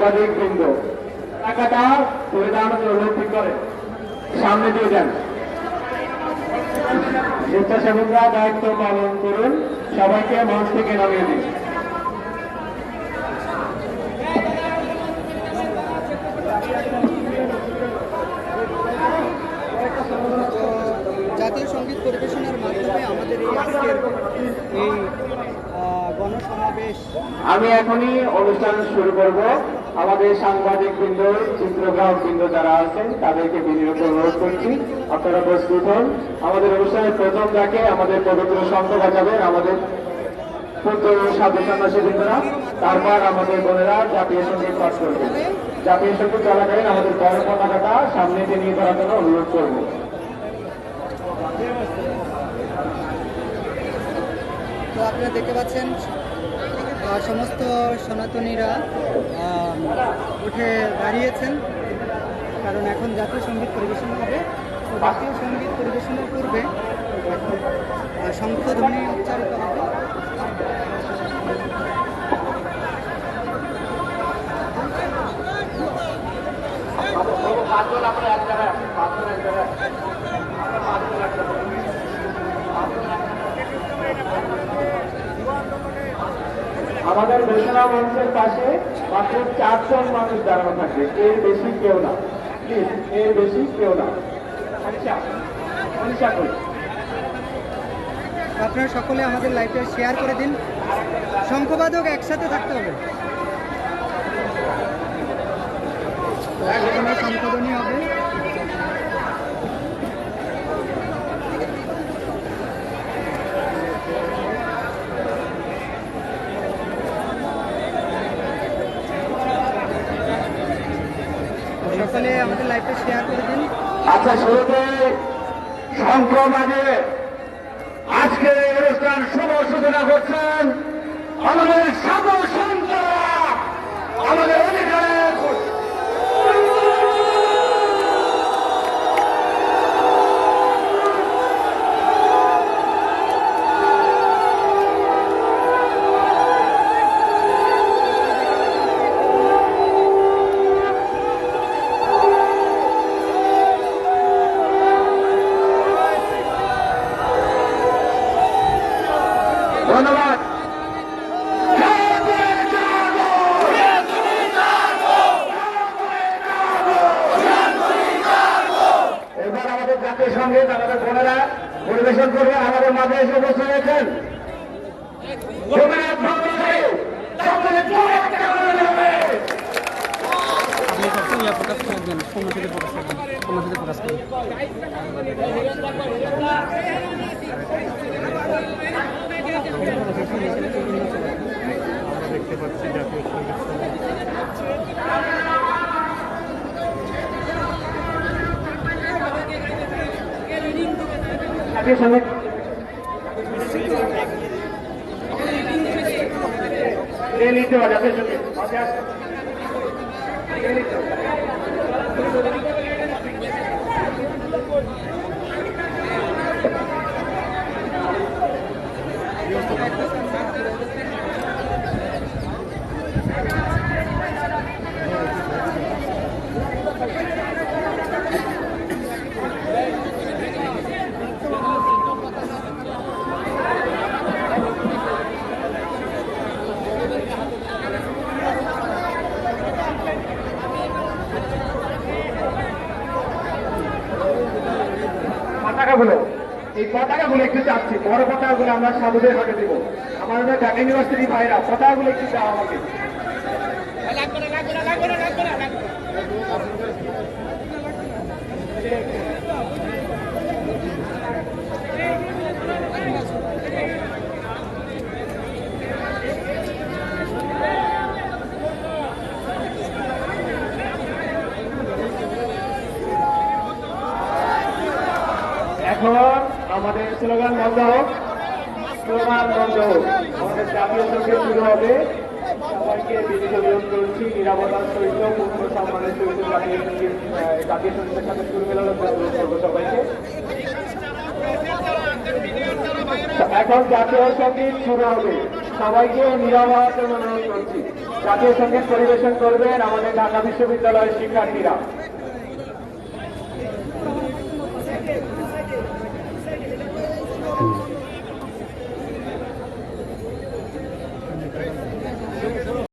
সাংবাদিক বৃন্দ টাকাটা পরিধান অনুরোধ করে সামনে দিয়ে যান। স্বেচ্ছাসেবকরা দায়িত্ব পালন করুন, সবাইকে মঞ্চ থেকে নামিয়ে দিন। জাতীয় সঙ্গীত পরিবেশনের মাধ্যমে আমাদের এই আজকের এই গণসমাবেশ আমি এখনই অনুষ্ঠান শুরু করব। আমাদের সাংবাদিক বৃন্দ, চিত্রগ্রাহক বৃন্দ যারা আছেন তাদেরকে বিনীত অনুরোধ করছি আপনারা প্রস্তুত হন। আমাদের অনুষ্ঠানের প্রথম ডাকে আমাদের পবিত্র শঙ্খ বাজাবেন আমাদের পুত্র সাধু সন্ন্যাসী বৃন্দরা, তারপর আমাদের বোনেরা জাতীয় সঙ্গীত পাঠ করবেন। জাতীয় সঙ্গীত চলাকালীন আমাদের বড় পতাকাটা সামনে নিয়ে করার জন্য অনুরোধ করব। তো আপনারা দেখতে পাচ্ছেন সমস্ত সনাতনীরা উঠে দাঁড়িয়েছেন, কারণ এখন জাতীয় সঙ্গীত পরিবেশন হবে। তো জাতীয় সঙ্গীত পরিবেশনের পূর্বে শঙ্খধ্বনি উচ্চারিত হবে। আমাদের ঘোষণা মঞ্চের পাশে মাত্র 4 জন মানুষ দাঁড়ানো থাকবে, এর বেশি কেউ না, প্লিজ, এর বেশি কেউ না। আপনারা সকলে আমাদের লাইভটা শেয়ার করে দিন। শঙ্খবাদক একসাথে থাকতে হবে, শঙ্খধ্বনি হবে। সকলে আমাদের লাইভটা শেয়ার করে দিন। আচ্ছা, শুরুতে শঙ্খ বাজে আজকে অনুষ্ঠান শুভ সূচনা করছেন আমাদের সাধু সন্তরা, আমাদের অধিকারের ধন্যবাদ। এবার আমাদের জাতীয় সঙ্গীত আমাদের বোনেরা পরিবেশন করবে। আমাদের মাঝে এসে উপস্থিত হয়েছেন প্রকাশ করবেন, সন্ন্যাসীদের প্রকাশ করবেন, সন্ন্যাসীদের প্রকাশ করবেন। দেখতে পাচ্ছি জাতীয় সঙ্গীত জাতীয় সঙ্গীত নিতে হবে। জাতীয় সঙ্গীত পতাকাগুলো, এই পতাকাগুলো একটু চাচ্ছি, বড় পতাকাগুলো আমরা সাধুদের হাতে দিব। আমাদের ঢাকা ইউনিভার্সিটি ভাইরা পতাকাগুলো একটু দেওয়া আমাকে। এখন আমাদের স্লোগান বন্ধ হোক, স্লোগান বন্ধ হোক। আমাদের জাতীয় সঙ্গীত শুরু হবে। সবাইকে বিনীত অনুরোধ করছি নিরাপত্তার সহিত পূর্ণ সম্মানের সহিত জাতীয় সঙ্গীতের সাথে শুরু মেলানোর অনুরোধ করবো সবাইকে। এখন জাতীয় সঙ্গীত শুরু হবে, সবাইকে নিরাপত্তার অনুরোধ করছি। জাতীয় সঙ্গীত পরিবেশন করবেন আমাদের ঢাকা বিশ্ববিদ্যালয়ের শিক্ষার্থীরা।